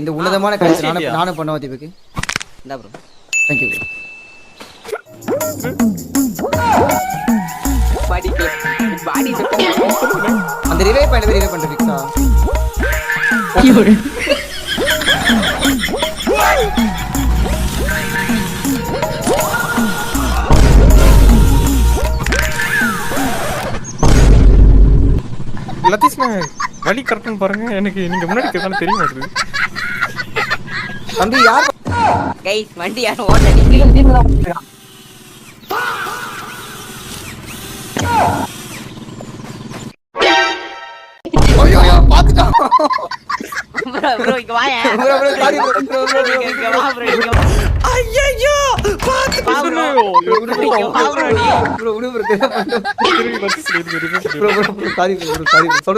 இந்த உன்னதமான காட்சி நானும் பண்ணுவோம் தீபக்கு. தேங்க்யூ. அந்த ரிவைவ் பண்ற பிக்ஸா வழி கரெக்டான்னு பாருங்க. எனக்கு நீங்க முன்னாடி கேட்டாலும் தெரிய மாட்டேங்குது. தம்பி யார் கைஸ் வண்டி யாரும் ஓட்டடி ஐயோ பாத்துட்டான். ப்ரோ இங்க வாயா ப்ரோ சாரி ப்ரோ இங்க வா ப்ரோ இங்க வா. ஐயோ பாத்து ப்ரோ ப்ரோ சாரி ப்ரோ